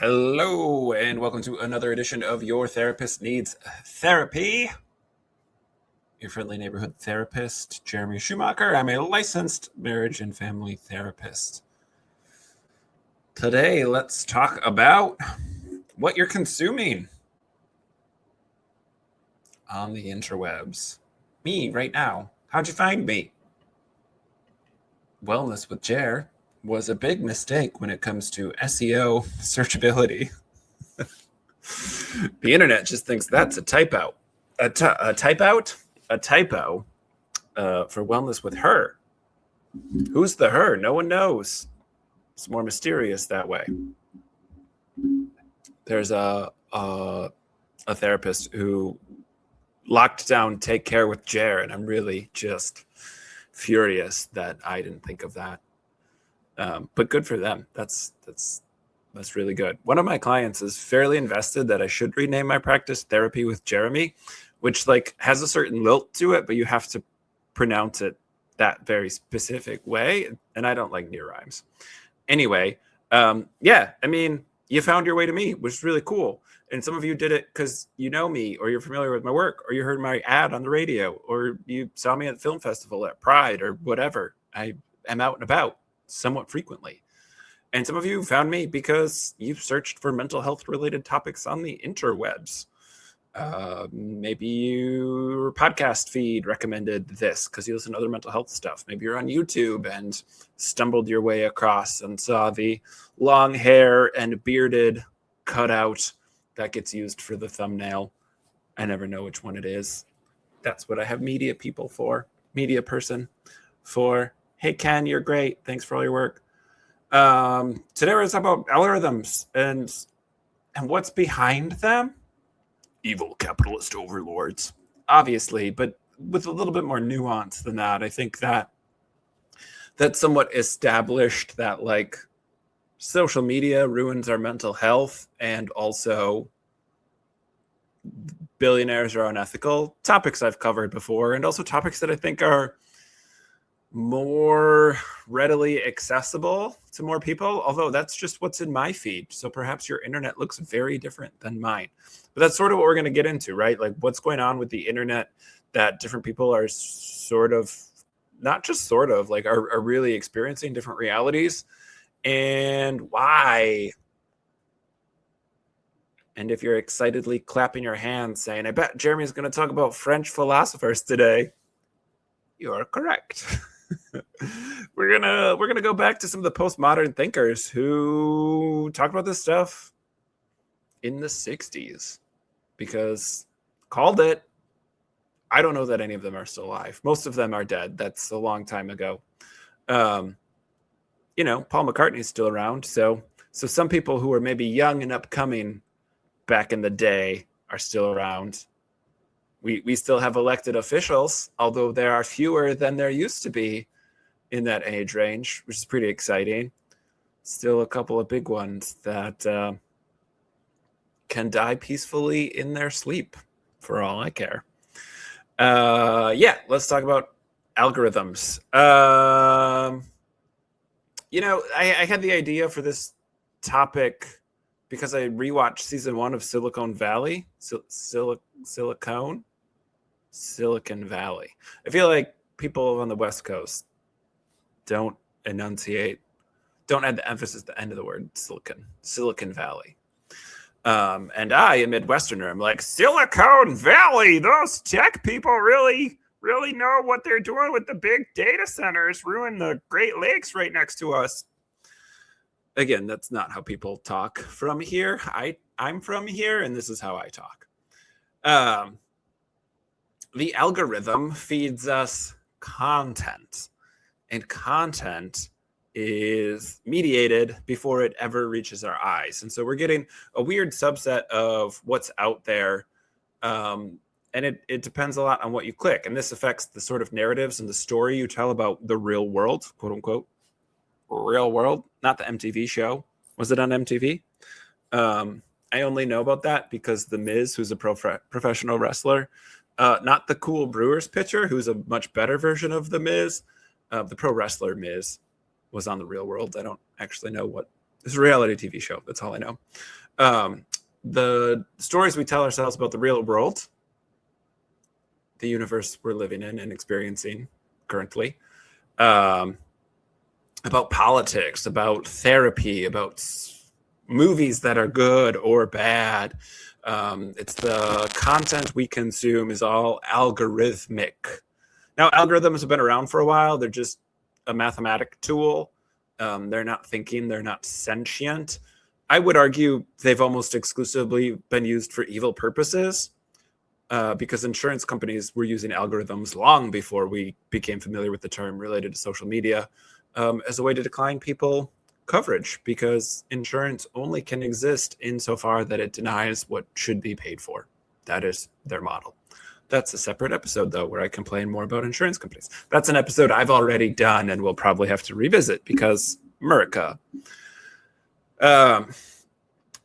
Hello, and welcome to another edition of Your Therapist Needs Therapy. Your friendly neighborhood therapist, Jeremy Schumacher. I'm a licensed marriage and family therapist. Today, let's talk about what you're consuming on the interwebs. Me, right now. How'd you find me? Wellness with Jer was a big mistake when it comes to SEO searchability. The internet just thinks that's a typo. A typo for wellness with her. Who's the her? No one knows. It's more mysterious that way. There's a therapist who locked down Take Care with Jer, and I'm really just furious that I didn't think of that. But good for them. That's really good. One of my clients is fairly invested that I should rename my practice Therapy with Jeremy, which has a certain lilt to it, but you have to pronounce it that very specific way. And I don't like near rhymes. Anyway, you found your way to me, which is really cool. And some of you did it because you know me, or you're familiar with my work, or you heard my ad on the radio, or you saw me at the film festival at Pride, or whatever. I am out and about somewhat frequently. And some of you found me because you've searched for mental health related topics on the interwebs. Maybe your podcast feed recommended this because you listen to other mental health stuff. Maybe you're on YouTube and stumbled your way across and saw the long hair and bearded cutout that gets used for the thumbnail. I never know which one it is. That's what I have media people for. Media person for. Hey, Ken, you're great. Thanks for all your work. Today we're going to talk about algorithms and what's behind them. Evil capitalist overlords, obviously, but with a little bit more nuance than that. I think that that's somewhat established that social media ruins our mental health, and also billionaires are unethical. Topics I've covered before, and also topics that I think are more readily accessible to more people, although that's just what's in my feed. So perhaps your internet looks very different than mine. But that's sort of what we're going to get into, right? What's going on with the internet that different people are are really experiencing different realities, and why. And if you're excitedly clapping your hands saying, I bet Jeremy's going to talk about French philosophers today, you're correct. We're gonna go back to some of the postmodern thinkers who talked about this stuff in the 60s, because called it. I don't know that any of them are still alive. Most of them are dead. That's a long time ago. Paul McCartney's still around. So some people who were maybe young and upcoming back in the day are still around. We still have elected officials, although there are fewer than there used to be in that age range, which is pretty exciting. Still a couple of big ones that can die peacefully in their sleep, for all I care. Let's talk about algorithms. I had the idea for this topic because I rewatched season 1 of Silicon Valley. Silicon Valley. I feel like people on the West Coast don't add the emphasis at the end of the word Silicon Valley. And I, a Midwesterner, I'm like, Silicon Valley, those tech people really know what they're doing with the big data centers, ruin the Great Lakes right next to us. Again, that's not how people talk from here. I'm from here, and this is how I talk. The algorithm feeds us content, and content is mediated before it ever reaches our eyes. And so we're getting a weird subset of what's out there. And it depends a lot on what you click. And this affects the sort of narratives and the story you tell about the real world, quote unquote, real world, not the MTV show. Was it on MTV? I only know about that because The Miz, who's a professional wrestler, not the Cool Brewers pitcher, who's a much better version of The Miz, the pro wrestler Miz, was on the real world. I don't actually know what It's a reality TV show. That's all I know. The stories we tell ourselves about the real world, the universe we're living in and experiencing currently, about politics, about therapy, about movies that are good or bad. It's the content we consume is all algorithmic. Now, algorithms have been around for a while. They're just a mathematic tool. They're not thinking. They're not sentient. I would argue they've almost exclusively been used for evil purposes, because insurance companies were using algorithms long before we became familiar with the term related to social media, as a way to decline people coverage, because insurance only can exist insofar that it denies what should be paid for. That is their model. That's a separate episode, though, where I complain more about insurance companies. That's an episode I've already done and will probably have to revisit because America.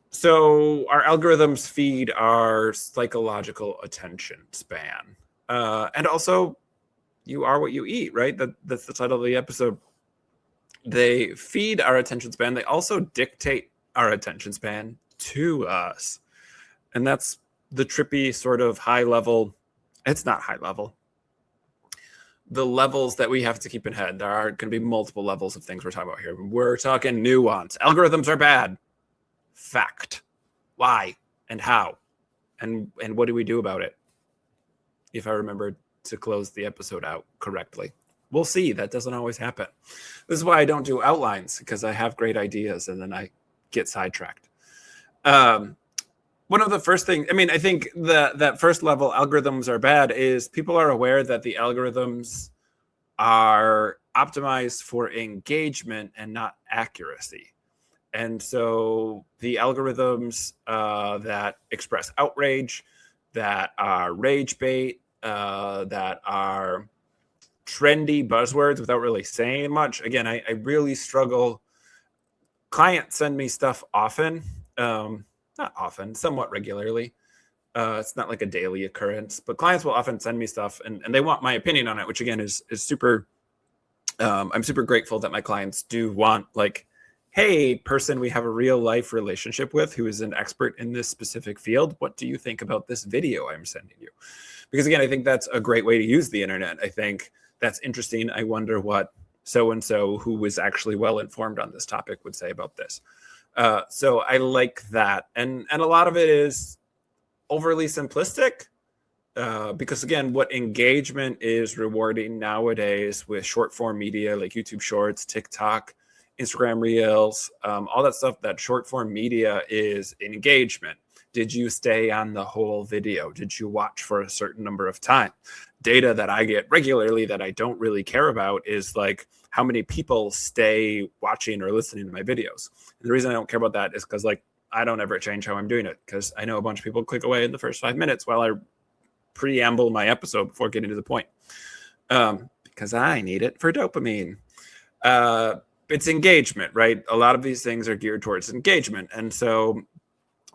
So our algorithms feed our psychological attention span. And also, you are what you eat, right? That's the title of the episode. They feed our attention span. They also dictate our attention span to us. And that's the trippy sort of high level. It's not high level. The levels that we have to keep in head. There are going to be multiple levels of things we're talking about here. We're talking nuance. Algorithms are bad. Fact. Why and how? And what do we do about it? If I remember to close the episode out correctly. We'll see. That doesn't always happen. This is why I don't do outlines, because I have great ideas and then I get sidetracked. One of the first things, I think that first level, algorithms are bad, is people are aware that the algorithms are optimized for engagement and not accuracy. And so the algorithms that express outrage, that are rage bait, that are trendy buzzwords without really saying much. Again, I really struggle. Clients send me stuff often. Not often, somewhat regularly. It's not like a daily occurrence, but clients will often send me stuff and they want my opinion on it, which again is super, I'm super grateful that my clients do want, like, hey, person we have a real life relationship with who is an expert in this specific field, what do you think about this video I'm sending you? Because again, I think that's a great way to use the internet. I think that's interesting. I wonder what so-and-so who was actually well-informed on this topic would say about this. So I like that. And a lot of it is overly simplistic, because again, what engagement is rewarding nowadays with short form media like YouTube Shorts, TikTok, Instagram Reels, all that stuff, that short form media is engagement. Did you stay on the whole video? Did you watch for a certain number of times? Data that I get regularly that I don't really care about is like how many people stay watching or listening to my videos. And the reason I don't care about that is because like I don't ever change how I'm doing it, because I know a bunch of people click away in the first 5 minutes while I preamble my episode before getting to the point, because I need it for dopamine. It's engagement, right? A lot of these things are geared towards engagement. And so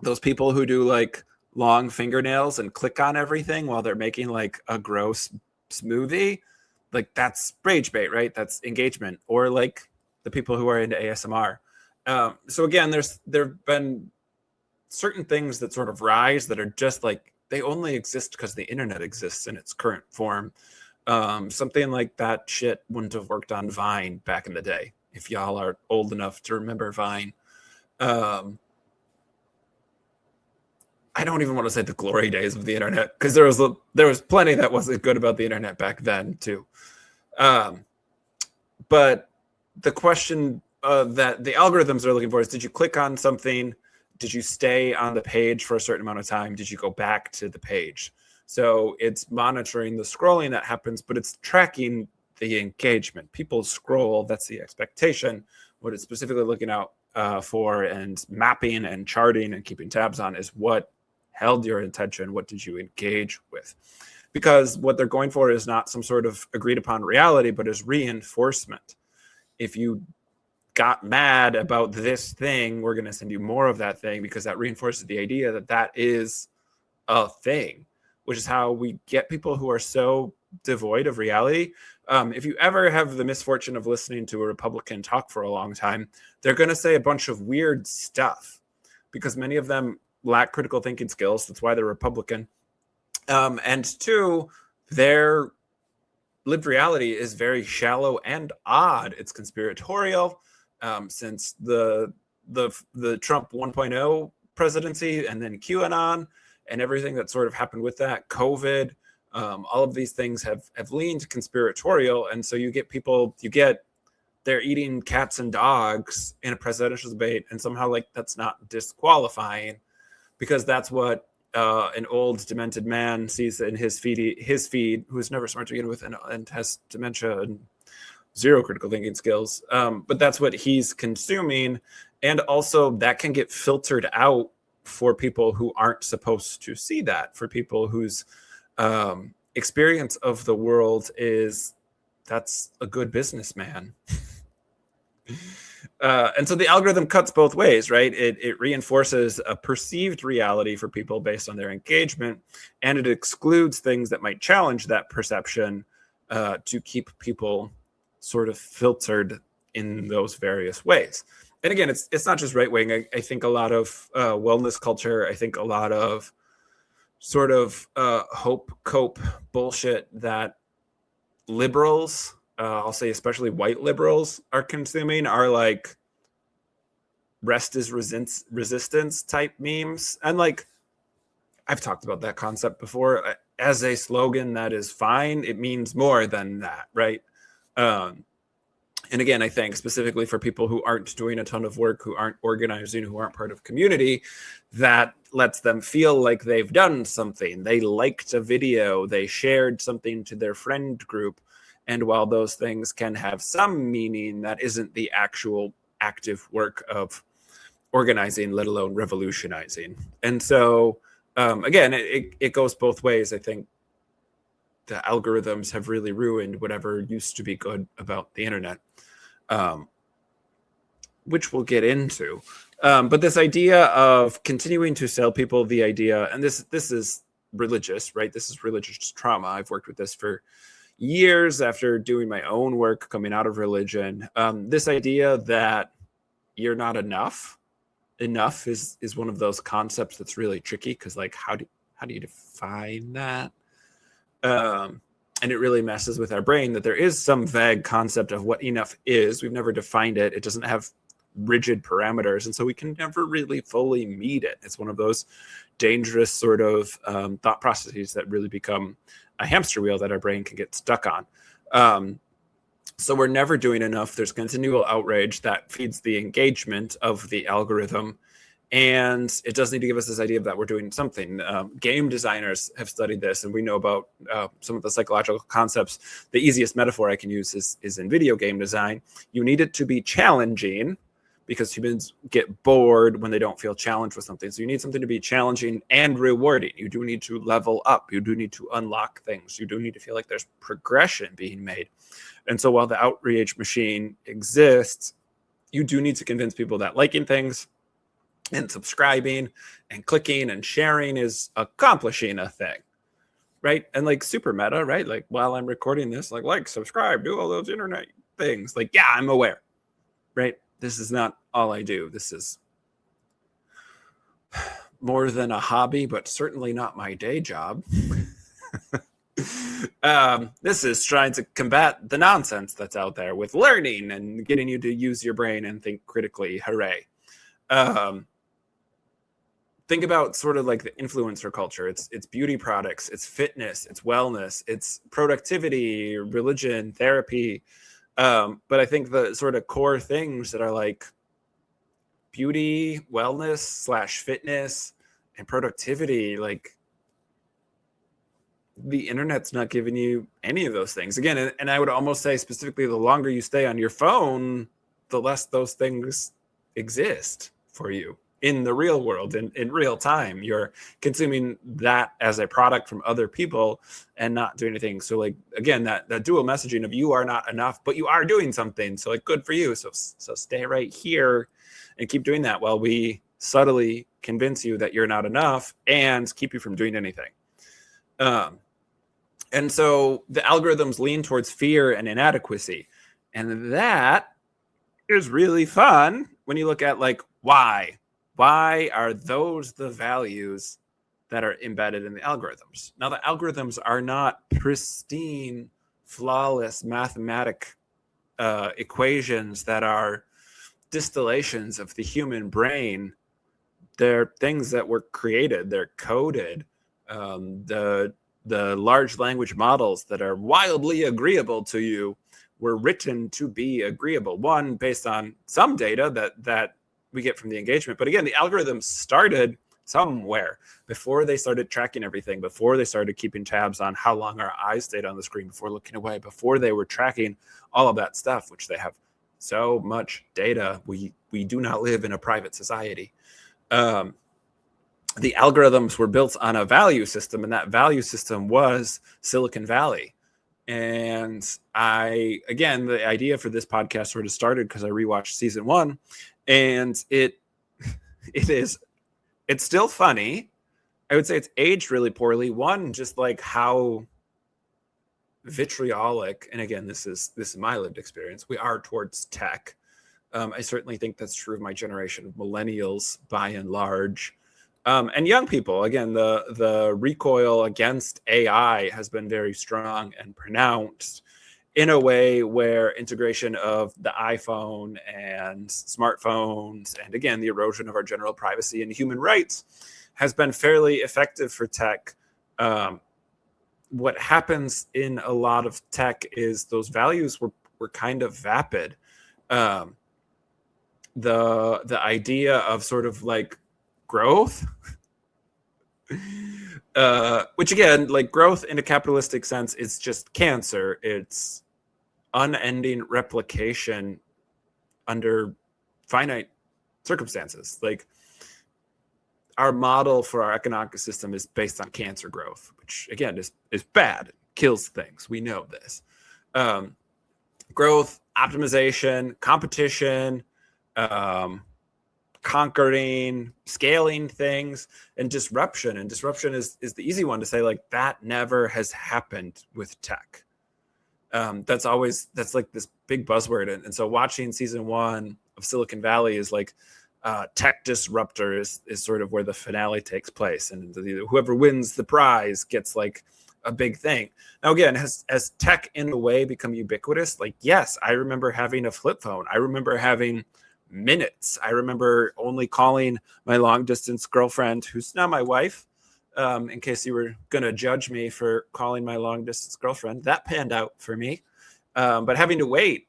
those people who do like long fingernails and click on everything while they're making like a gross smoothie, like that's rage bait, right? That's engagement. Or like the people who are into ASMR. So again, there've been certain things that sort of rise that are just like, they only exist because the internet exists in its current form. Something like that shit wouldn't have worked on Vine back in the day, if y'all are old enough to remember Vine. I don't even want to say the glory days of the internet, because there was plenty that wasn't good about the internet back then too. But the question that the algorithms are looking for is, did you click on something? Did you stay on the page for a certain amount of time? Did you go back to the page? So it's monitoring the scrolling that happens, but it's tracking the engagement. People scroll, that's the expectation. What it's specifically looking out for and mapping and charting and keeping tabs on is what held your attention. What did you engage with? Because what they're going for is not some sort of agreed upon reality, but is reinforcement. If you got mad about this thing, we're going to send you more of that thing, because that reinforces the idea that that is a thing, which is how we get people who are so devoid of reality. If you ever have the misfortune of listening to a Republican talk for a long time, they're going to say a bunch of weird stuff because many of them lack critical thinking skills. That's why they're Republican. And two, their lived reality is very shallow and odd. It's conspiratorial. Since the Trump 1.0 presidency and then QAnon and everything that sort of happened with that, COVID, all of these things have leaned conspiratorial. And so you get they're eating cats and dogs in a presidential debate, and somehow like that's not disqualifying because that's what an old demented man sees in his feed, who's never smart to begin with and has dementia and zero critical thinking skills. But that's what he's consuming. And also that can get filtered out for people who aren't supposed to see that, for people whose experience of the world is that's a good businessman. And so the algorithm cuts both ways, right? It reinforces a perceived reality for people based on their engagement, and it excludes things that might challenge that perception to keep people sort of filtered in those various ways. And again, it's not just right wing. I think a lot of wellness culture, I think a lot of sort of hope cope bullshit that liberals, I'll say especially white liberals, are consuming are like rest is resistance type memes. And like I've talked about that concept before. As a slogan, that is fine. It means more than that, right? And again, I think specifically for people who aren't doing a ton of work, who aren't organizing, who aren't part of community, that lets them feel like they've done something. They liked a video, they shared something to their friend group. And while those things can have some meaning, that isn't the actual active work of organizing, let alone revolutionizing. And so, again, it goes both ways. I think the algorithms have really ruined whatever used to be good about the internet, which we'll get into. But this idea of continuing to sell people the idea, and this is religious, right? This is religious trauma. I've worked with this for years after doing my own work coming out of religion. This idea that you're not enough is one of those concepts that's really tricky because like how do you define that? And it really messes with our brain that there is some vague concept of what enough is. We've never defined it. It doesn't have rigid parameters. And so we can never really fully meet it. It's one of those dangerous sort of thought processes that really become a hamster wheel that our brain can get stuck on. So we're never doing enough. There's continual outrage that feeds the engagement of the algorithm. And it does need to give us this idea that we're doing something. Game designers have studied this, and we know about some of the psychological concepts. The easiest metaphor I can use is in video game design. You need it to be challenging because humans get bored when they don't feel challenged with something. So you need something to be challenging and rewarding. You do need to level up. You do need to unlock things. You do need to feel like there's progression being made. And so while the outrage machine exists, you do need to convince people that liking things and subscribing and clicking and sharing is accomplishing a thing, right? And like super meta, right? Like while I'm recording this, like, subscribe, do all those internet things. Like, yeah, I'm aware, right? This is not all I do. This is more than a hobby, but certainly not my day job. This is trying to combat the nonsense that's out there with learning and getting you to use your brain and think critically. Hooray. Think about sort of like the influencer culture. It's beauty products, it's fitness, it's wellness, it's productivity, religion, therapy. But I think the sort of core things that are like beauty, wellness / fitness and productivity, like the internet's not giving you any of those things. Again, and I would almost say specifically the longer you stay on your phone, the less those things exist for you in the real world, in real time. You're consuming that as a product from other people and not doing anything. So like, again, that dual messaging of you are not enough, but you are doing something. So like, good for you. So stay right here and keep doing that while we subtly convince you that you're not enough and keep you from doing anything. And so the algorithms lean towards fear and inadequacy. And that is really fun when you look at like why are those the values that are embedded in the algorithms? Now, the algorithms are not pristine, flawless mathematic equations that are distillations of the human brain. They're things that were created, they're coded. The large language models that are wildly agreeable to you were written to be agreeable. One, based on some data that we get from the engagement. But again, the algorithms started somewhere before they started tracking everything, before they started keeping tabs on how long our eyes stayed on the screen before looking away, before they were tracking all of that stuff, which they have so much data. We do not live in a private society. The algorithms were built on a value system, and that value system was Silicon Valley. And again, the idea for this podcast sort of started because I rewatched season 1, and it's still funny. I would say it's aged really poorly. One, just like how vitriolic, and again, this is my lived experience, we are towards tech. I certainly think that's true of my generation of millennials by and large. And young people, again, the recoil against AI has been very strong and pronounced in a way where integration of the iPhone and smartphones, and again, the erosion of our general privacy and human rights has been fairly effective for tech. What happens in a lot of tech is those values were kind of vapid. The idea of sort of like growth, which again, like growth in a capitalistic sense is just cancer. It's unending replication under finite circumstances. Like our model for our economic system is based on cancer growth, which again is bad, it kills things. We know this. Growth, optimization, competition, conquering, scaling things, and disruption. And disruption is the easy one to say, like, that never has happened with tech. That's like this big buzzword. And so watching season 1 of Silicon Valley is like tech disruptor is sort of where the finale takes place. And whoever wins the prize gets like a big thing. Now, again, has tech in a way become ubiquitous? Like, yes, I remember having a flip phone. I remember having minutes. I remember only calling my long distance girlfriend, who's now my wife, in case you were going to judge me for calling my long distance girlfriend. That panned out for me. But having to wait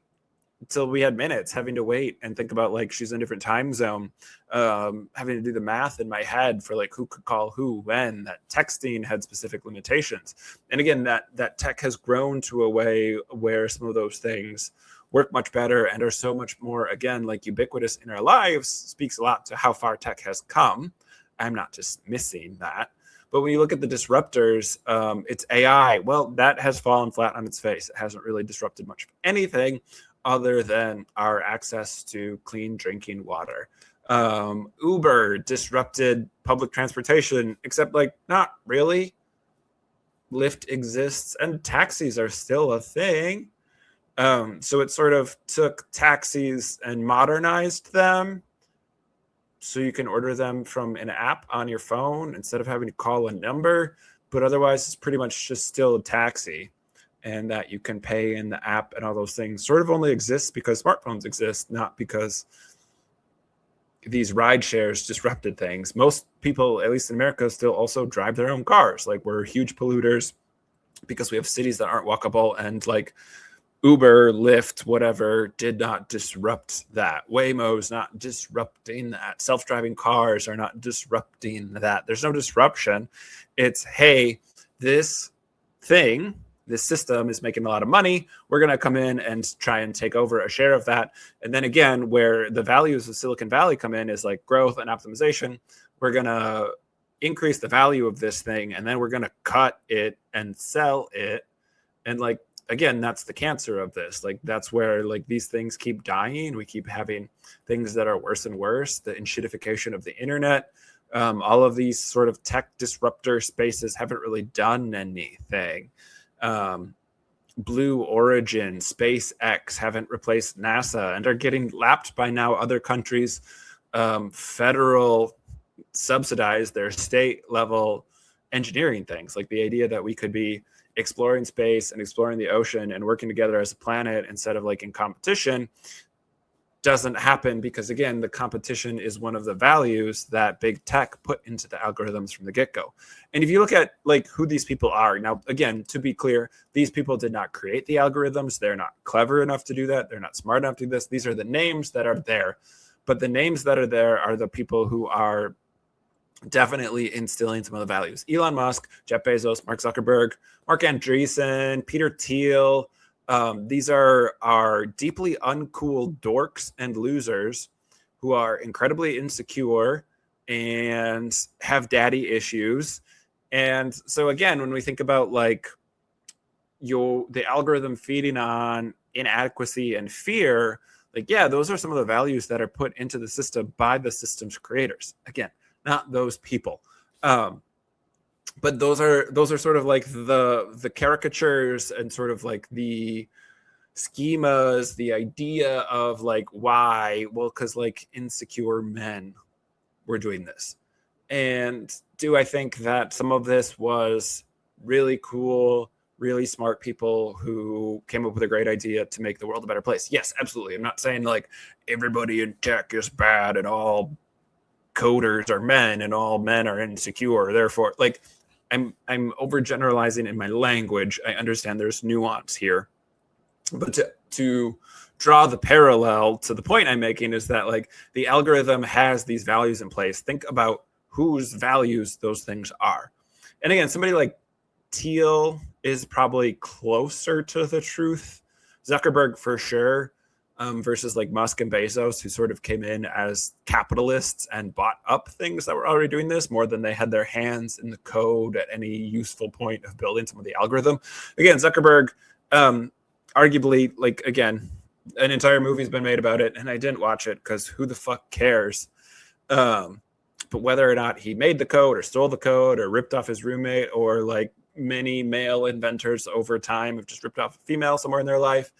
until we had minutes, having to wait and think about like she's in a different time zone, having to do the math in my head for like who could call who when, that texting had specific limitations. And again, that tech has grown to a way where some of those things work much better and are so much more, again, like ubiquitous in our lives. Speaks a lot to how far tech has come. I'm not dismissing that. But when you look at the disruptors, it's AI. Well, that has fallen flat on its face. It hasn't really disrupted much of anything other than our access to clean drinking water. Uber disrupted public transportation, except like not really. Lyft exists and taxis are still a thing. So it sort of took taxis and modernized them so you can order them from an app on your phone instead of having to call a number. But otherwise, it's pretty much just still a taxi, and that you can pay in the app and all those things sort of only exists because smartphones exist, not because these ride shares disrupted things. Most people, at least in America, still also drive their own cars. Like, we're huge polluters because we have cities that aren't walkable, and like Uber, Lyft, whatever, did not disrupt that. Waymo's not disrupting that. Self-driving cars are not disrupting that. There's no disruption. It's, hey, this system is making a lot of money. We're going to come in and try and take over a share of that. And then again, where the values of Silicon Valley come in is like growth and optimization. We're going to increase the value of this thing, and then we're going to cut it and sell it. And like, again, that's the cancer of this. Like, that's where like these things keep dying. We keep having things that are worse and worse. The enshittification of the internet, all of these sort of tech disruptor spaces haven't really done anything. Blue Origin, SpaceX haven't replaced NASA and are getting lapped by now other countries. Federal subsidize their state level engineering things, like the idea that we could be exploring space and exploring the ocean and working together as a planet instead of like in competition doesn't happen, because again, the competition is one of the values that big tech put into the algorithms from the get-go. And if you look at like who these people are now, again, to be clear, these people did not create the algorithms. They're not clever enough to do that. They're not smart enough to do this. These are the names that are there, but the names that are there are the people who are definitely instilling some of the values. Elon Musk, Jeff Bezos, Mark Zuckerberg, Mark Andreessen, Peter Thiel. These are deeply uncool dorks and losers who are incredibly insecure and have daddy issues. And so again, when we think about like the algorithm feeding on inadequacy and fear, like, yeah, those are some of the values that are put into the system by the system's creators. Again, not those people. But those are sort of like the caricatures and sort of like the schemas, the idea of like why, well, because like insecure men were doing this. And do I think that some of this was really cool, really smart people who came up with a great idea to make the world a better place? Yes, absolutely. I'm not saying like everybody in tech is bad and all coders are men and all men are insecure. Therefore, like I'm overgeneralizing in my language. I understand there's nuance here, but to draw the parallel to the point I'm making is that like the algorithm has these values in place. Think about whose values those things are. And again, somebody like Thiel is probably closer to the truth. Zuckerberg for sure. Versus like Musk and Bezos, who sort of came in as capitalists and bought up things that were already doing this more than they had their hands in the code at any useful point of building some of the algorithm. Again, Zuckerberg, arguably, like, again, an entire movie's been made about it, and I didn't watch it because who the fuck cares? But whether or not he made the code or stole the code or ripped off his roommate, or like many male inventors over time have just ripped off a female somewhere in their life,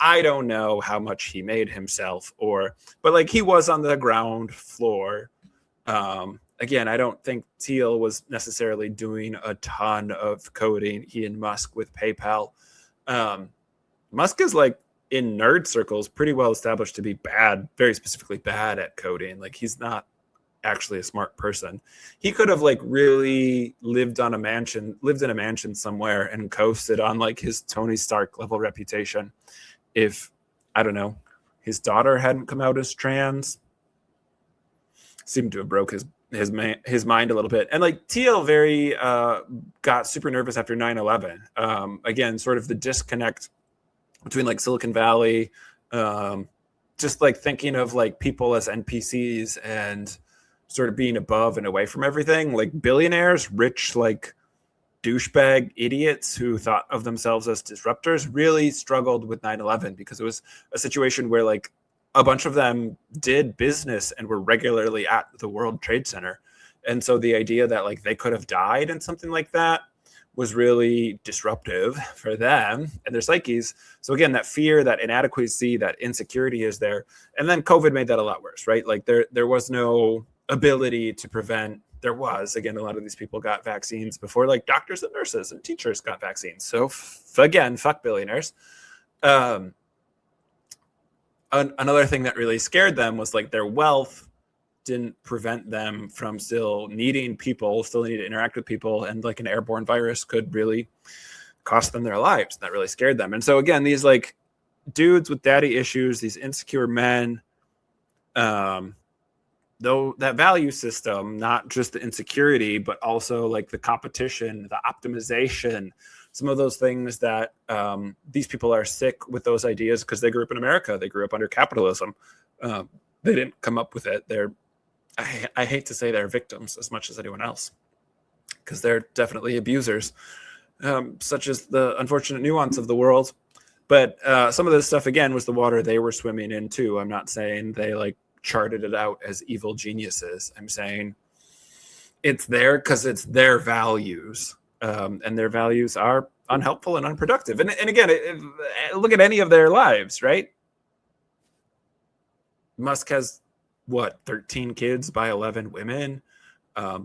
I don't know how much he made himself, but like he was on the ground floor. Again, I don't think Thiel was necessarily doing a ton of coding. He and Musk with PayPal. Musk is like in nerd circles pretty well established to be bad, very specifically bad at coding. Like he's not actually a smart person. He could have like really lived in a mansion somewhere and coasted on like his Tony Stark level reputation if, I don't know, his daughter hadn't come out as trans. Seemed to have broke his mind a little bit. And like Thiel got super nervous after 9/11. Again, sort of the disconnect between like Silicon Valley, just like thinking of like people as NPCs and sort of being above and away from everything. Like billionaires, rich, like douchebag idiots who thought of themselves as disruptors really struggled with 9/11 because it was a situation where like a bunch of them did business and were regularly at the World Trade Center. And so the idea that like they could have died in something like that was really disruptive for them and their psyches. So again, that fear, that inadequacy, that insecurity is there. And then COVID made that a lot worse, right? Like there was no ability to prevent. There was, again, a lot of these people got vaccines before like doctors and nurses and teachers got vaccines. So again, fuck billionaires. Another thing that really scared them was like their wealth didn't prevent them from still needing people, still need to interact with people. And like an airborne virus could really cost them their lives. That really scared them. And so again, these like dudes with daddy issues, these insecure men, though that value system, not just the insecurity, but also like the competition, the optimization, some of those things that these people are sick with those ideas because they grew up in America. They grew up under capitalism. They didn't come up with it. I hate to say they're victims as much as anyone else because they're definitely abusers, such as the unfortunate nuance of the world. But some of this stuff, again, was the water they were swimming in too. I'm not saying they like charted it out as evil geniuses. I'm saying it's there because it's their values, and their values are unhelpful and unproductive. And again, look at any of their lives, right? Musk has what, 13 kids by 11 women.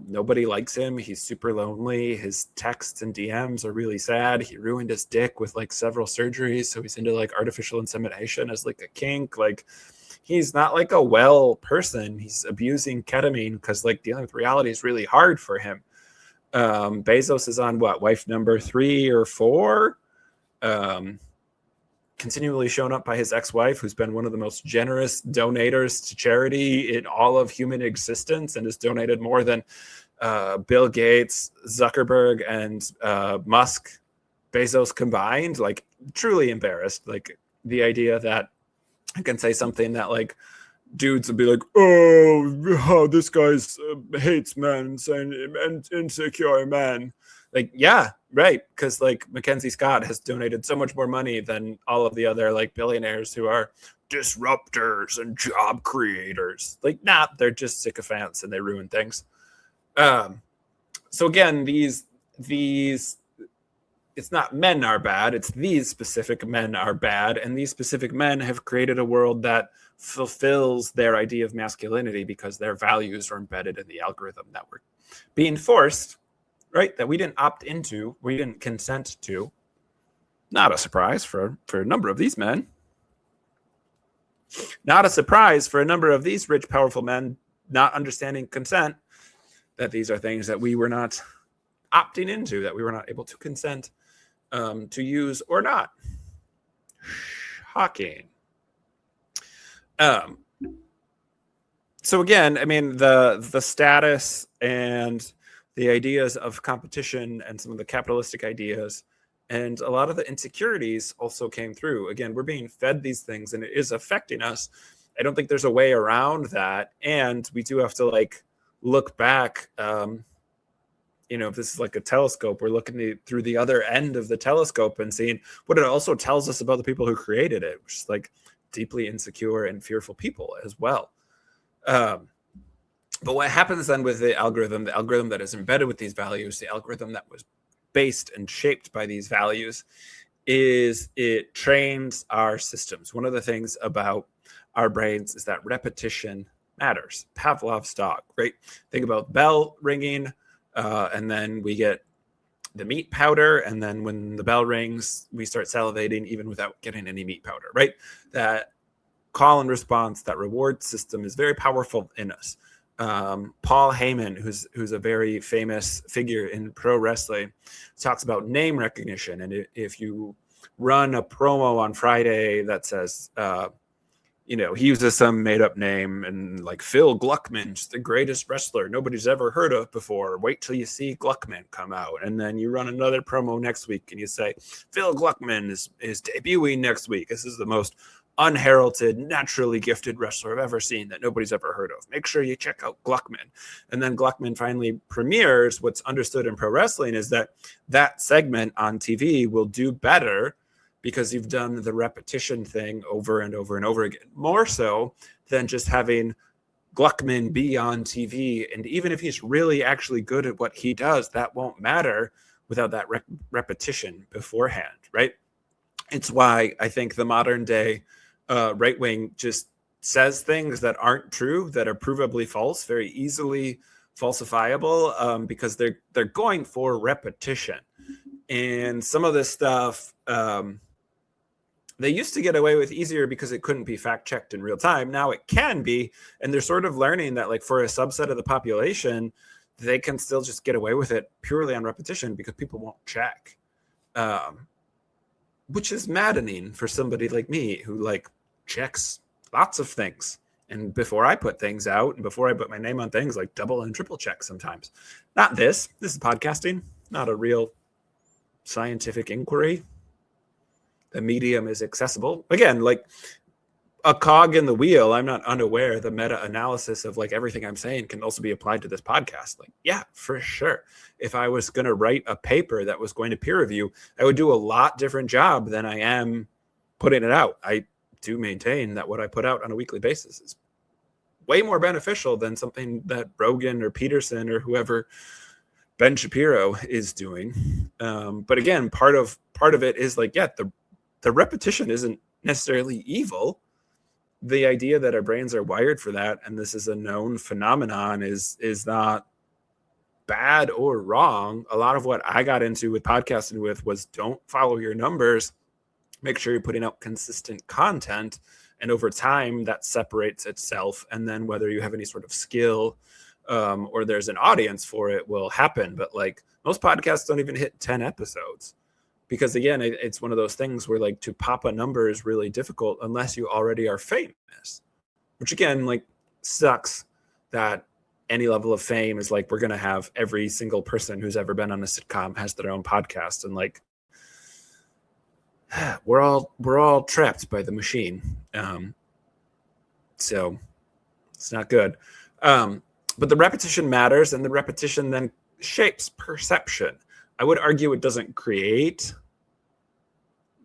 Nobody likes him. He's super lonely. His texts and DMs are really sad. He ruined his dick with like several surgeries, so he's into like artificial insemination as like a kink. Like, he's not like a well person. He's abusing ketamine because like dealing with reality is really hard for him. Bezos is on what, wife number 3 or 4? Continually shown up by his ex-wife, who's been one of the most generous donators to charity in all of human existence and has donated more than Bill Gates, Zuckerberg, and Musk, Bezos combined. Like, truly embarrassed. Like, the idea that I can say something that like dudes would be like, oh, this guy's hates men and insecure men. Like, yeah, right. Because like Mackenzie Scott has donated so much more money than all of the other like billionaires who are disruptors and job creators. Like, they're just sycophants and they ruin things. So again, these it's not men are bad, it's these specific men are bad, and these specific men have created a world that fulfills their idea of masculinity because their values are embedded in the algorithm that we're being forced, right? That we didn't opt into, we didn't consent to. Not a surprise for a number of these men. Not a surprise for a number of these rich, powerful men not understanding consent, that these are things that we were not opting into, that we were not able to consent to use or not. Shocking. So again, I mean, the status and the ideas of competition and some of the capitalistic ideas and a lot of the insecurities also came through. Again, we're being fed these things and it is affecting us. I don't think there's a way around that. And we do have to like look back. If this is like a telescope, we're looking through the other end of the telescope and seeing what it also tells us about the people who created it, which is like deeply insecure and fearful people as well. But what happens then with the algorithm that is embedded with these values, the algorithm that was based and shaped by these values, is it trains our systems. One of the things about our brains is that repetition matters. Pavlov's dog, right? Think about bell ringing, and then we get the meat powder, and then when the bell rings, we start salivating even without getting any meat powder, right? That call and response, that reward system is very powerful in us. Paul Heyman, who's a very famous figure in pro wrestling, talks about name recognition. And if you run a promo on Friday that says, he uses some made up name and like Phil Gluckman, just the greatest wrestler nobody's ever heard of before. Wait till you see Gluckman come out. And then you run another promo next week and you say, Phil Gluckman is debuting next week. This is the most unheralded, naturally gifted wrestler I've ever seen that nobody's ever heard of. Make sure you check out Gluckman. And then Gluckman finally premieres. What's understood in pro wrestling is that segment on TV will do better because you've done the repetition thing over and over and over again, more so than just having Gluckman be on TV. And even if he's really actually good at what he does, that won't matter without that repetition beforehand, right? It's why I think the modern day right wing just says things that aren't true, that are provably false, very easily falsifiable, because they're going for repetition. And some of this stuff they used to get away with easier because it couldn't be fact checked in real time. Now it can be, and they're sort of learning that like for a subset of the population, they can still just get away with it purely on repetition because people won't check. Which is maddening for somebody like me who like checks lots of things. And before I put things out and before I put my name on things, like double and triple check sometimes. Not this. This is podcasting, not a real scientific inquiry. The medium is accessible. Again, like a cog in the wheel. I'm not unaware the meta-analysis of like everything I'm saying can also be applied to this podcast. Like, yeah, for sure. If I was going to write a paper that was going to peer review, I would do a lot different job than I am putting it out. I do maintain that what I put out on a weekly basis is way more beneficial than something that Rogan or Peterson or whoever Ben Shapiro is doing. But again, part of it is like, yeah, the repetition isn't necessarily evil. The idea that our brains are wired for that, and this is a known phenomenon, is not bad or wrong. A lot of what I got into with podcasting with was don't follow your numbers. Make sure you're putting out consistent content. And over time, that separates itself. And then whether you have any sort of skill or there's an audience for it will happen. But like most podcasts don't even hit 10 episodes. Because again, it's one of those things where like to pop a number is really difficult unless you already are famous, which again, like sucks that any level of fame is like, we're going to have every single person who's ever been on a sitcom has their own podcast. And like, we're all trapped by the machine. So it's not good. But the repetition matters, and the repetition then shapes perception. I would argue it doesn't create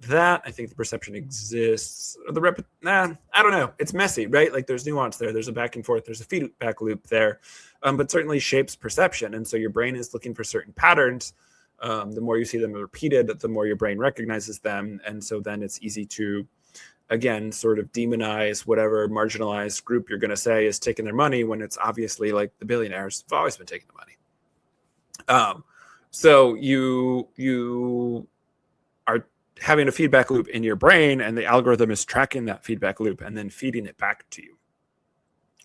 that. I think the perception exists. I don't know. It's messy, right? Like there's nuance there. There's a back and forth. There's a feedback loop there, but certainly shapes perception. And so your brain is looking for certain patterns. The more you see them repeated, the more your brain recognizes them. And so then it's easy to, again, sort of demonize whatever marginalized group you're going to say is taking their money when it's obviously like the billionaires have always been taking the money. So you are having a feedback loop in your brain, and the algorithm is tracking that feedback loop and then feeding it back to you,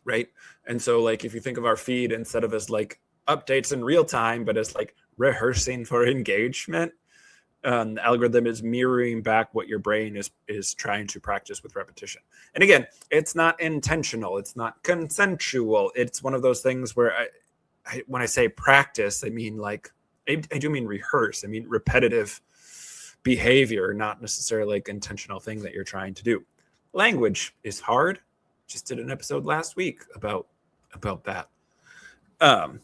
right? And so like if you think of our feed instead of as like updates in real time, but as like rehearsing for engagement, the algorithm is mirroring back what your brain is trying to practice with repetition. And again, it's not intentional, it's not consensual. It's one of those things where I when I say practice, I mean like I do mean rehearse. I mean repetitive behavior, not necessarily like intentional thing that you're trying to do. Language is hard. Just did an episode last week about that. And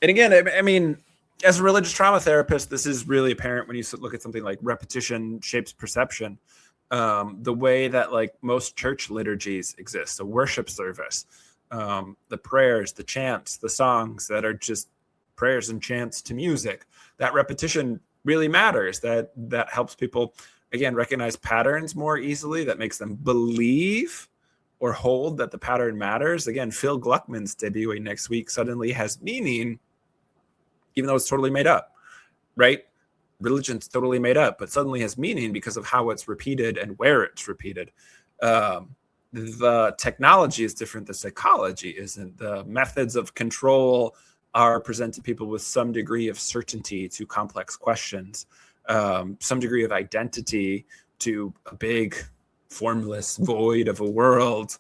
again, I mean, as a religious trauma therapist, this is really apparent when you look at something like repetition shapes perception. The way that like most church liturgies exist, a worship service, the prayers, the chants, the songs that are just prayers and chants to music, that repetition really matters. That helps people, again, recognize patterns more easily. That makes them believe or hold that the pattern matters. Again, Phil Gluckman's debuting next week suddenly has meaning, even though it's totally made up, right? Religion's totally made up, but suddenly has meaning because of how it's repeated and where it's repeated. The technology is different. The psychology isn't. The methods of control are presented to people with some degree of certainty to complex questions, some degree of identity to a big formless void of a world,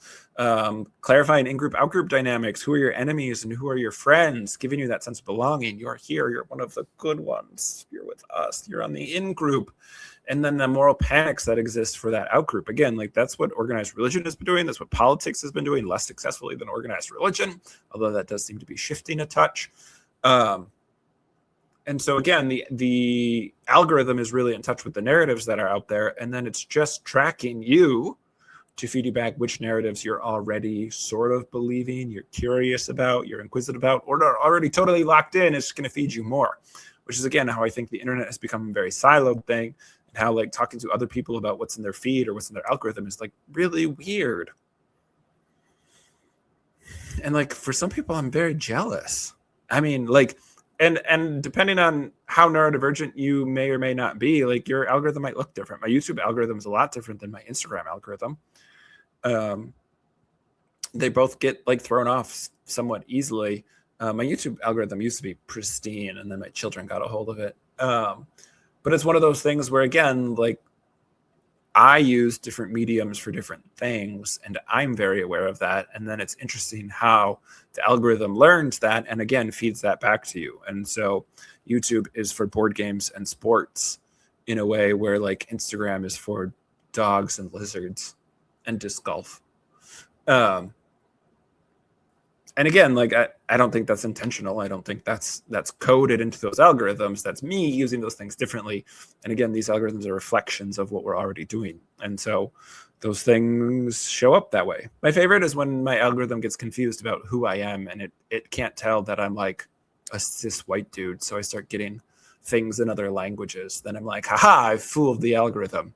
clarifying in-group, out-group dynamics, who are your enemies and who are your friends, giving you that sense of belonging. You're here, you're one of the good ones, you're with us, you're on the in-group. And then the moral panics that exist for that out-group. Again, like that's what organized religion has been doing. That's what politics has been doing, less successfully than organized religion, although that does seem to be shifting a touch. And so again, the algorithm is really in touch with the narratives that are out there, and then it's just tracking you to feed you back which narratives you're already sort of believing, you're curious about, you're inquisitive about, or are already totally locked in. It's going to feed you more, which is again how I think the internet has become a very siloed thing, and how like talking to other people about what's in their feed or what's in their algorithm is like really weird. And like for some people, I'm very jealous. I mean, like, and depending on how neurodivergent you may or may not be, like your algorithm might look different. My YouTube algorithm is a lot different than my Instagram algorithm. They both get like thrown off somewhat easily. My YouTube algorithm used to be pristine, and then my children got a hold of it. But it's one of those things where, again, like I use different mediums for different things, and I'm very aware of that. And then it's interesting how the algorithm learns that and again feeds that back to you. And so YouTube is for board games and sports in a way where like Instagram is for dogs and lizards and disc golf. And again, like I don't think that's intentional. I don't think that's coded into those algorithms. That's me using those things differently. And again, these algorithms are reflections of what we're already doing. And so those things show up that way. My favorite is when my algorithm gets confused about who I am, and it can't tell that I'm like a cis white dude, so I start getting things in other languages. Then I'm like, haha, I've fooled the algorithm.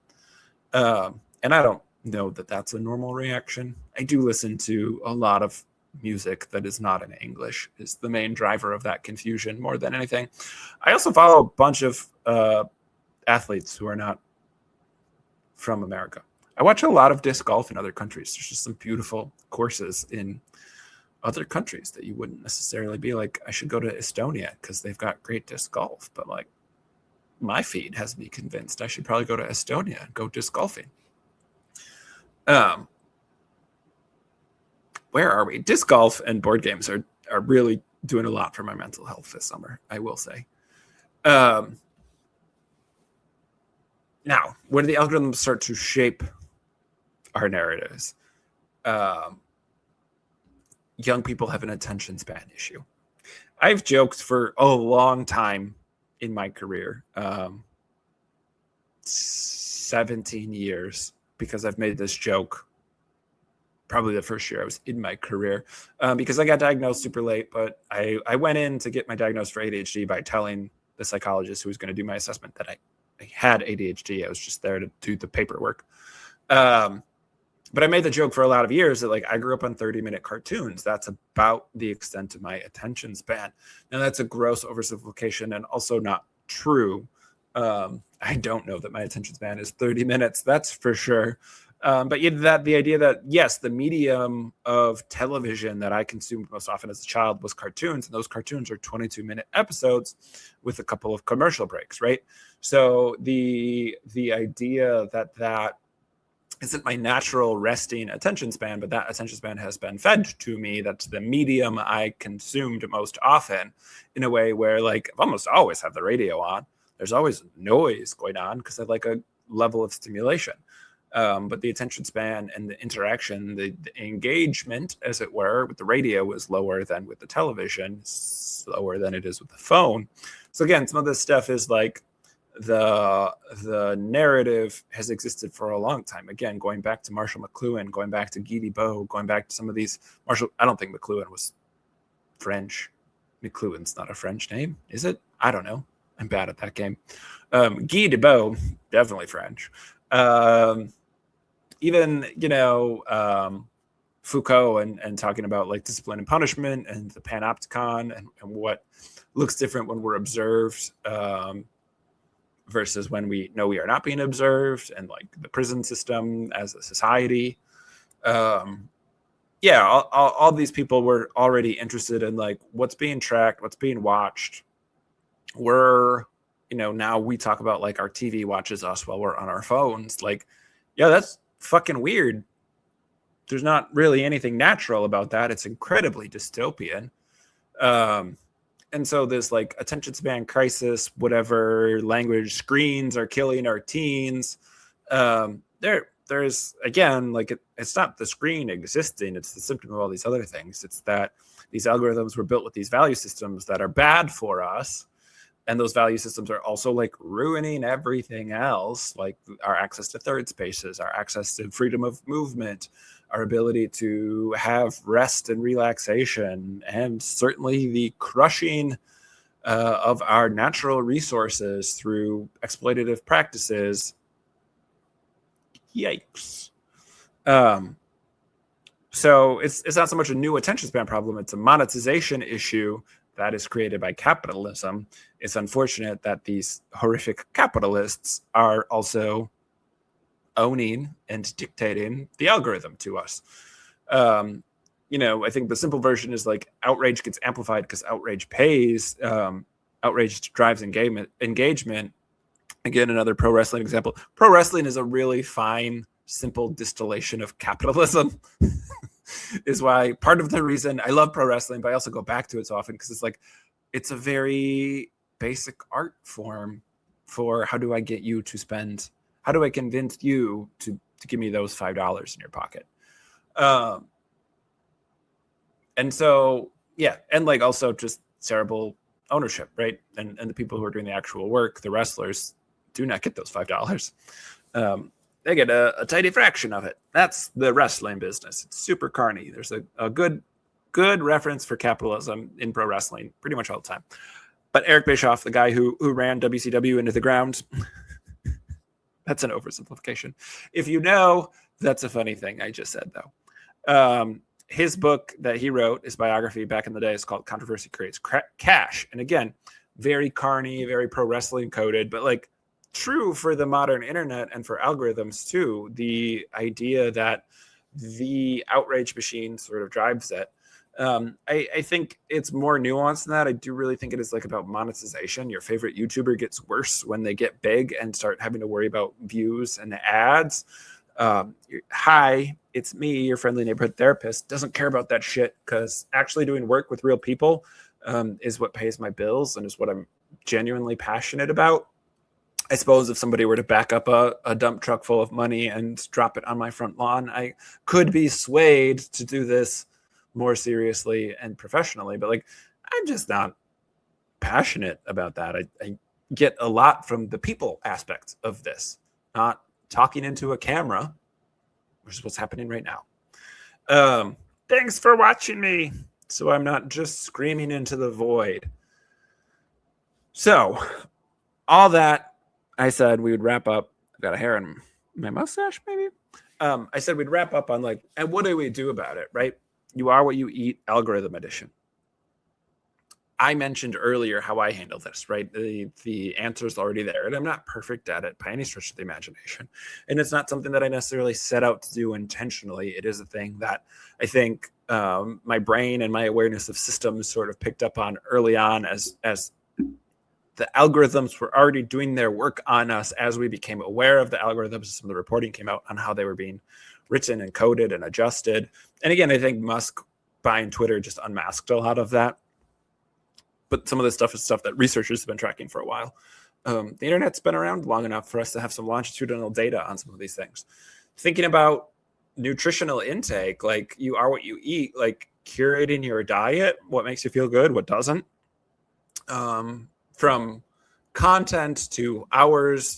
And I don't know that that's a normal reaction. I do listen to a lot of music that is not in English, is the main driver of that confusion more than anything. I also follow a bunch of athletes who are not from America. I watch a lot of disc golf in other countries. There's just some beautiful courses in other countries that you wouldn't necessarily be like, I should go to Estonia because they've got great disc golf. But like, my feed has me convinced I should probably go to Estonia and go disc golfing. Where are we? Disc golf and board games are really doing a lot for my mental health this summer, I will say. Now, when the algorithms start to shape our narratives, young people have an attention span issue. I've joked for a long time in my career, 17 years, because I've made this joke probably the first year I was in my career, because I got diagnosed super late, but I went in to get my diagnosis for ADHD by telling the psychologist who was going to do my assessment that I had ADHD. I was just there to do the paperwork. But I made the joke for a lot of years that like I grew up on 30-minute cartoons. That's about the extent of my attention span. Now that's a gross oversimplification and also not true. I don't know that my attention span is 30 minutes. That's for sure. But yeah, the idea that yes, the medium of television that I consumed most often as a child was cartoons, and those cartoons are 22-minute episodes with a couple of commercial breaks, right? So the idea that isn't my natural resting attention span, but that attention span has been fed to me. That's the medium I consumed most often, in a way where like I've almost always have the radio on. There's always noise going on because I like a level of stimulation. But the attention span and the interaction, the engagement, as it were, with the radio is lower than with the television, slower than it is with the phone. So again, some of this stuff is like the narrative has existed for a long time. Again, going back to Marshall McLuhan, going back to Guy Debord, going back to some of these I don't think McLuhan was French. McLuhan's not a French name, is it? I don't know. I'm bad at that game. Guy Debord, definitely French. Even, Foucault and talking about like discipline and punishment and the panopticon and what looks different when we're observed versus when we know we are not being observed, and like the prison system as a society. All these people were already interested in like what's being tracked, what's being watched. Now we talk about like our TV watches us while we're on our phones. Like, yeah, that's fucking weird. There's not really anything natural about that. It's incredibly dystopian. And so this like attention span crisis, whatever language screens are killing our teens. There's again, like it's not the screen existing. It's the symptom of all these other things. It's that these algorithms were built with these value systems that are bad for us. And those value systems are also like ruining everything else, like our access to third spaces, our access to freedom of movement, our ability to have rest and relaxation, and certainly the crushing of our natural resources through exploitative practices. Yikes. So it's not so much a new attention span problem. It's a monetization issue that is created by capitalism. It's unfortunate that these horrific capitalists are also owning and dictating the algorithm to us. I think the simple version is like outrage gets amplified because outrage pays. Outrage drives engagement. Again, another pro wrestling example. Pro wrestling is a really fine, simple distillation of capitalism. Is why part of the reason I love pro wrestling, but I also go back to it so often because it's like it's a very basic art form for how do I get you to spend, how do I convince you to give me those $5 in your pocket. And so, yeah, and like also just cerebral ownership, right? And the people who are doing the actual work, the wrestlers, do not get those $5. They get a tiny fraction of it. That's the wrestling business. It's super carny. There's a good good reference for capitalism in pro wrestling pretty much all the time. But Eric Bischoff, the guy who ran WCW into the ground, that's an oversimplification. If you know, that's a funny thing I just said, though. His book that he wrote, his biography back in the day, is called Controversy Creates Cash. And again, very carny, very pro wrestling coded, but like true for the modern internet and for algorithms too. The idea that the outrage machine sort of drives it. I think it's more nuanced than that. I do really think it is like about monetization. Your favorite YouTuber gets worse when they get big and start having to worry about views and ads. Hi, it's me, your friendly neighborhood therapist. Doesn't care about that shit, because actually doing work with real people is what pays my bills and is what I'm genuinely passionate about. I suppose if somebody were to back up a dump truck full of money and drop it on my front lawn, I could be swayed to do this more seriously and professionally, but like, I'm just not passionate about that. I get a lot from the people aspect of this, not talking into a camera, which is what's happening right now. Thanks for watching me, so I'm not just screaming into the void. So all that I said we would wrap up. I've got a hair in my mustache, maybe. I said we'd wrap up on like, and what do we do about it, right? You are what you eat, algorithm edition. I mentioned earlier how I handle this, right? The answer is already there, and I'm not perfect at it by any stretch of the imagination. And it's not something that I necessarily set out to do intentionally. It is a thing that I think my brain and my awareness of systems sort of picked up on early on as the algorithms were already doing their work on us as we became aware of the algorithms. Some of the reporting came out on how they were being written and coded and adjusted. And again, I think Musk buying Twitter just unmasked a lot of that. But some of this stuff is stuff that researchers have been tracking for a while. The internet's been around long enough for us to have some longitudinal data on some of these things. Thinking about nutritional intake, like you are what you eat, like curating your diet, what makes you feel good, what doesn't. From content to hours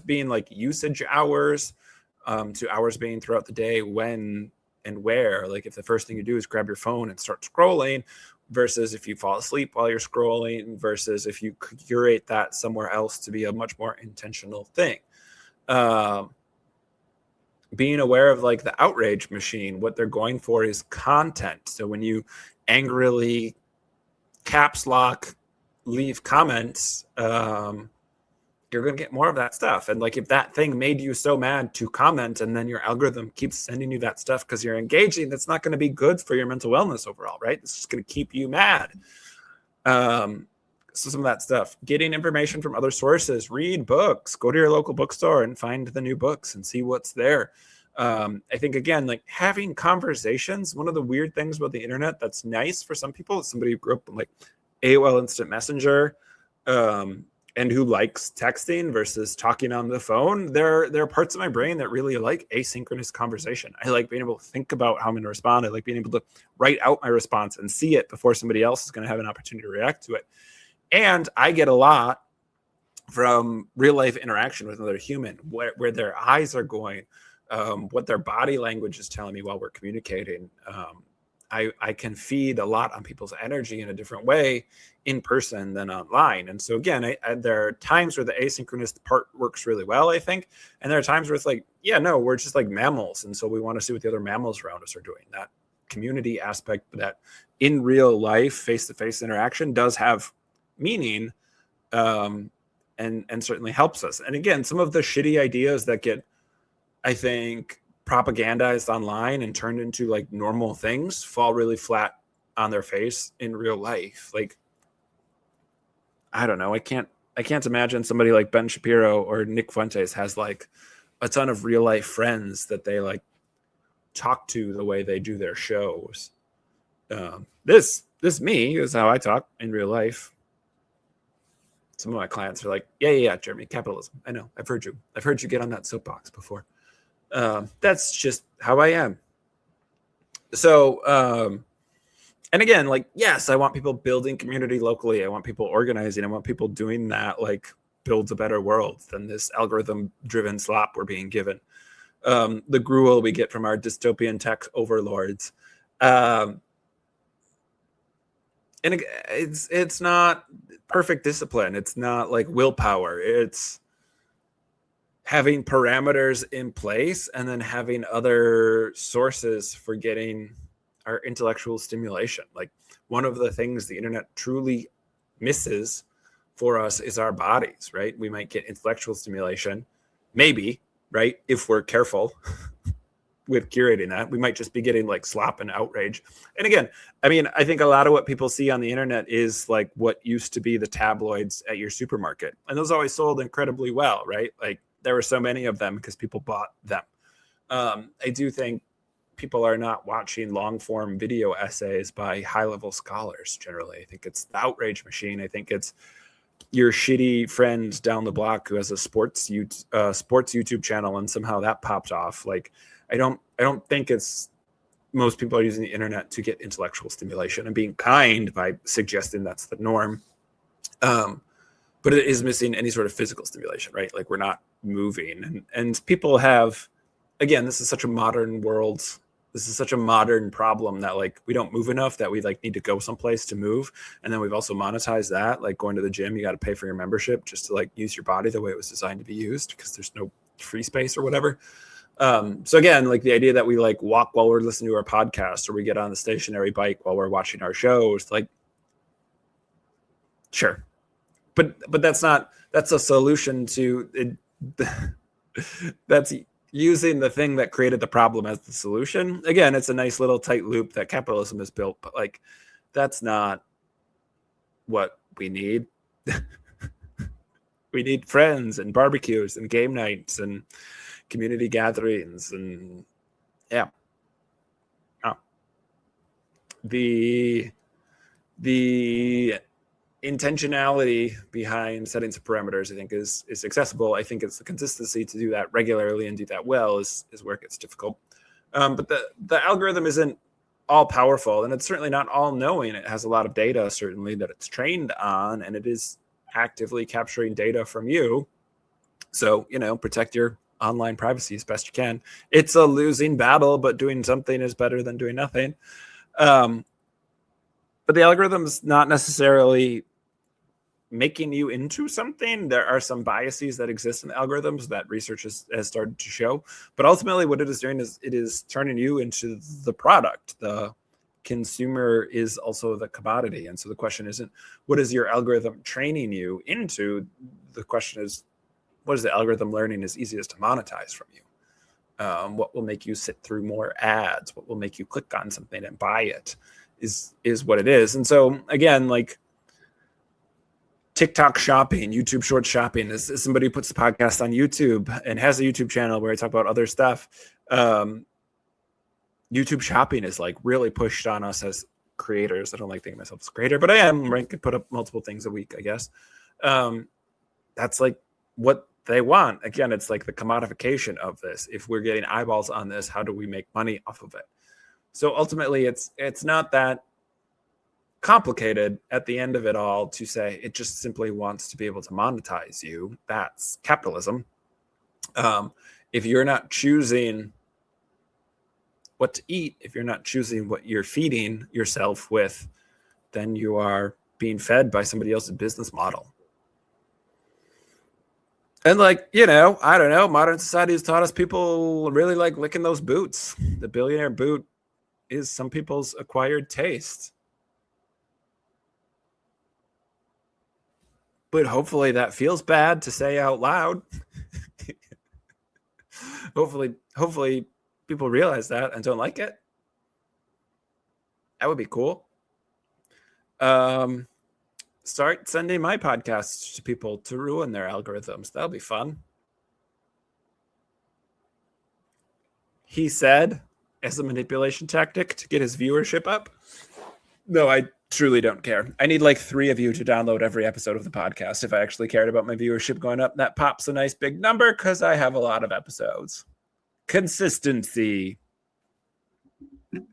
being like usage hours, to hours being throughout the day, when and where. Like if the first thing you do is grab your phone and start scrolling, versus if you fall asleep while you're scrolling, versus if you curate that somewhere else to be a much more intentional thing. Being aware of like the outrage machine, what they're going for is content. So when you angrily caps lock leave comments, you're going to get more of that stuff. And like if that thing made you so mad to comment, and then your algorithm keeps sending you that stuff because you're engaging, that's not going to be good for your mental wellness overall, right? It's just going to keep you mad. So some of that stuff, getting information from other sources, read books, go to your local bookstore and find the new books and see what's there. I think, again, like having conversations, one of the weird things about the internet that's nice for some people is somebody who grew up in like AOL Instant Messenger, and who likes texting versus talking on the phone. There are parts of my brain that really like asynchronous conversation. I like being able to think about how I'm going to respond. I like being able to write out my response and see it before somebody else is going to have an opportunity to react to it. And I get a lot from real life interaction with another human, where their eyes are going, what their body language is telling me while we're communicating. I can feed a lot on people's energy in a different way in person than online. And so again, there are times where the asynchronous part works really well, I think. And there are times where it's like, yeah, no, we're just like mammals. And so we want to see what the other mammals around us are doing. That community aspect, that in real life, face-to-face interaction does have meaning, and certainly helps us. And again, some of the shitty ideas that get, I think, propagandized online and turned into like normal things fall really flat on their face in real life. Like, I don't know. I can't imagine somebody like Ben Shapiro or Nick Fuentes has like a ton of real life friends that they like talk to the way they do their shows. This me is how I talk in real life. Some of my clients are like, yeah, Jeremy, capitalism. I know. I've heard you get on that soapbox before. That's just how I am. So, and again, like, yes, I want people building community locally. I want people organizing. I want people doing that, like, builds a better world than this algorithm-driven slop we're being given. The gruel we get from our dystopian tech overlords. And it's not perfect discipline. It's not like willpower. It's having parameters in place and then having other sources for getting our intellectual stimulation. Like, one of the things the internet truly misses for us is our bodies, right? We might get intellectual stimulation, maybe, right? If we're careful with curating that. We might just be getting like slop and outrage. And again, I mean, I think a lot of what people see on the internet is like what used to be the tabloids at your supermarket. And those always sold incredibly well, right? Like, there were so many of them because people bought them. I do think people are not watching long form video essays by high level scholars generally. I think it's the outrage machine. I think it's your shitty friend down the block who has a sports YouTube channel and somehow that popped off. Like, I don't think it's most people are using the internet to get intellectual stimulation and being kind by suggesting that's the norm. But it is missing any sort of physical stimulation, right? Like, we're not moving, and people have, again, this is such a modern world. This is such a modern problem that like we don't move enough that we like need to go someplace to move. And then we've also monetized that, like going to the gym, you got to pay for your membership just to like use your body the way it was designed to be used because there's no free space or whatever. So again, like the idea that we like walk while we're listening to our podcast or we get on the stationary bike while we're watching our shows, like, sure. But that's a solution to it. That's using the thing that created the problem as the solution. Again, it's a nice little tight loop that capitalism has built, but like, that's not what we need. We need friends and barbecues and game nights and community gatherings and yeah. Oh. The intentionality behind setting some parameters, I think, is accessible. I think it's the consistency to do that regularly and do that well is where it gets difficult. But the algorithm isn't all powerful, and it's certainly not all knowing. It has a lot of data, certainly, that it's trained on, and it is actively capturing data from you. So, protect your online privacy as best you can. It's a losing battle, but doing something is better than doing nothing. But the algorithm's not necessarily making you into something. There are some biases that exist in the algorithms that research has started to show. But ultimately, what it is doing is it is turning you into the product. The consumer is also the commodity. And so the question isn't, what is your algorithm training you into? The question is, what is the algorithm learning is easiest to monetize from you? What will make you sit through more ads? What will make you click on something and buy it is what it is. And so again, like TikTok shopping, YouTube short shopping is somebody who puts the podcast on YouTube and has a YouTube channel where I talk about other stuff. YouTube shopping is like really pushed on us as creators. I don't like thinking of myself as a creator, but I am. I could put up multiple things a week, I guess. That's like what they want. Again, it's like the commodification of this. If we're getting eyeballs on this, how do we make money off of it? So ultimately, it's not that complicated at the end of it all to say it just simply wants to be able to monetize you. That's capitalism. If you're not choosing what to eat, if you're not choosing what you're feeding yourself with, then you are being fed by somebody else's business model. And like, I don't know, modern society has taught us people really like licking those boots. The billionaire boot is some people's acquired taste. But hopefully that feels bad to say out loud. Hopefully people realize that and don't like it. That would be cool. Start sending my podcasts to people to ruin their algorithms. That'll be fun. He said, as a manipulation tactic to get his viewership up. No, I truly don't care. I need like 3 of you to download every episode of the podcast. If I actually cared about my viewership going up, that pops a nice big number because I have a lot of episodes. Consistency.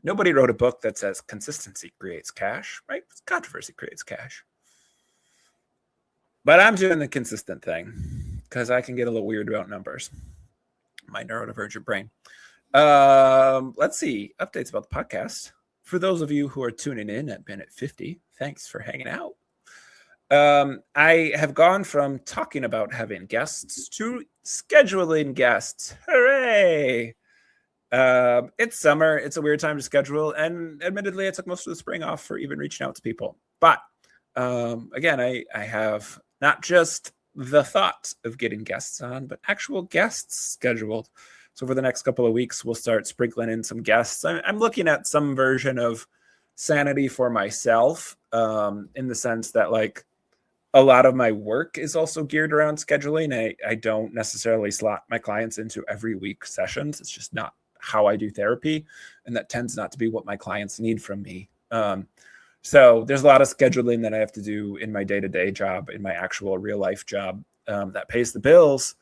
Nobody wrote a book that says consistency creates cash, right? Controversy creates cash. But I'm doing the consistent thing because I can get a little weird about numbers. My neurodivergent brain. Let's see. Updates about the podcast For those of you who are tuning in at minute 50, thanks for hanging out. I have gone from talking about having guests to scheduling guests. Hooray! It's summer. It's a weird time to schedule. And admittedly, I took most of the spring off for even reaching out to people. But again, I have not just the thought of getting guests on, but actual guests scheduled. So for the next couple of weeks, we'll start sprinkling in some guests. I'm looking at some version of sanity for myself, in the sense that like a lot of my work is also geared around scheduling. I don't necessarily slot my clients into every week sessions. It's just not how I do therapy. And that tends not to be what my clients need from me. So there's a lot of scheduling that I have to do in my day-to-day job, in my actual real life job, that pays the bills.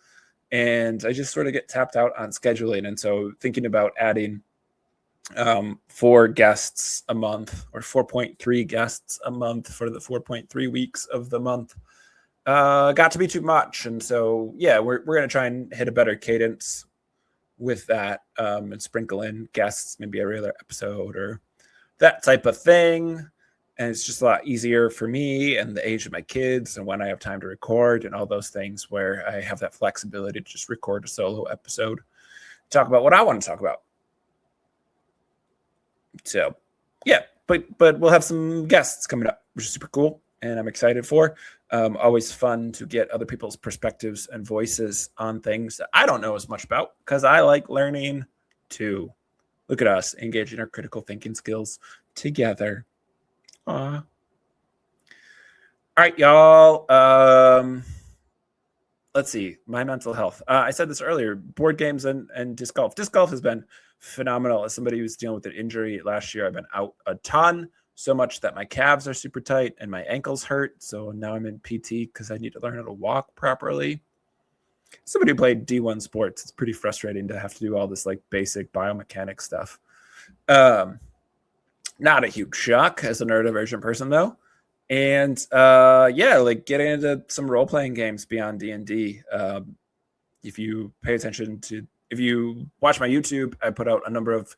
And I just sort of get tapped out on scheduling. And so thinking about adding 4 guests a month, or 4.3 guests a month for the 4.3 weeks of the month, got to be too much. And so, yeah, we're going to try and hit a better cadence with that, and sprinkle in guests, maybe every other episode or that type of thing. And it's just a lot easier for me and the age of my kids and when I have time to record and all those things, where I have that flexibility to just record a solo episode, talk about what I want to talk about. So, yeah, but we'll have some guests coming up, which is super cool, and I'm excited for. Always fun to get other people's perspectives and voices on things that I don't know as much about, because I like learning too. Look at us engaging our critical thinking skills together. All right, y'all. Let's see. My mental health. I said this earlier. Board games and disc golf. Disc golf has been phenomenal. As somebody who's dealing with an injury last year, I've been out a ton, so much that my calves are super tight and my ankles hurt. So now I'm in PT because I need to learn how to walk properly. Somebody who played D1 sports, it's pretty frustrating to have to do all this like basic biomechanic stuff. Not a huge shock as a neurodivergent person, though. And yeah, like getting into some role-playing games beyond D&D. If you pay attention to, if you watch my YouTube, I put out a number of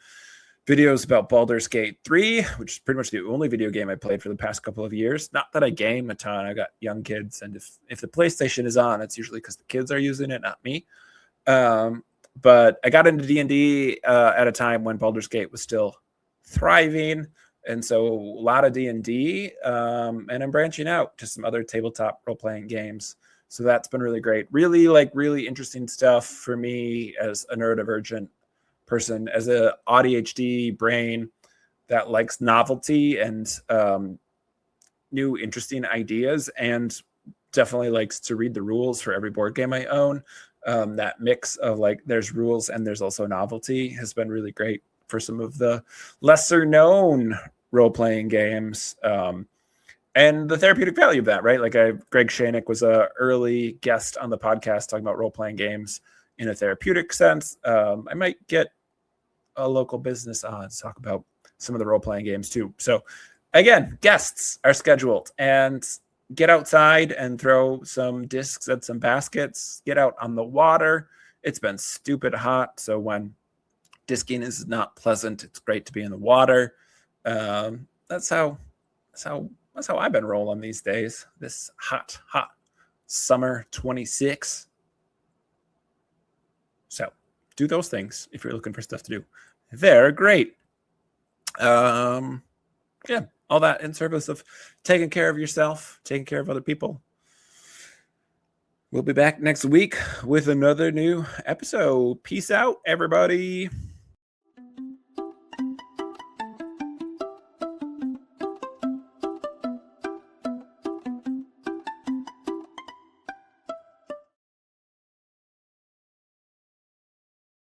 videos about Baldur's Gate 3, which is pretty much the only video game I played for the past couple of years. Not that I game a ton. I got young kids, and if the PlayStation is on, it's usually because the kids are using it, not me. But I got into D&D at a time when Baldur's Gate was still thriving, and so a lot of D&D, and I'm branching out to some other tabletop role-playing games. So that's been really great. Really interesting stuff for me as a neurodivergent person, as a ADHD brain that likes novelty and new interesting ideas, and definitely likes to read the rules for every board game I own. That mix of like there's rules and there's also novelty has been really great for some of the lesser known role-playing games, and the therapeutic value of that, right? Like Greg Shanik was a early guest on the podcast talking about role-playing games in a therapeutic sense. I might get a local business on to talk about some of the role-playing games too. So again, guests are scheduled, and get outside and throw some discs at some baskets, get out on the water. It's been stupid hot, so when disking is not pleasant, it's great to be in the water. That's how I've been rolling these days, this hot summer 26. So do those things if you're looking for stuff to do. They're great. Yeah, all that in service of taking care of yourself, taking care of other people. We'll be back next week with another new episode. Peace out, everybody.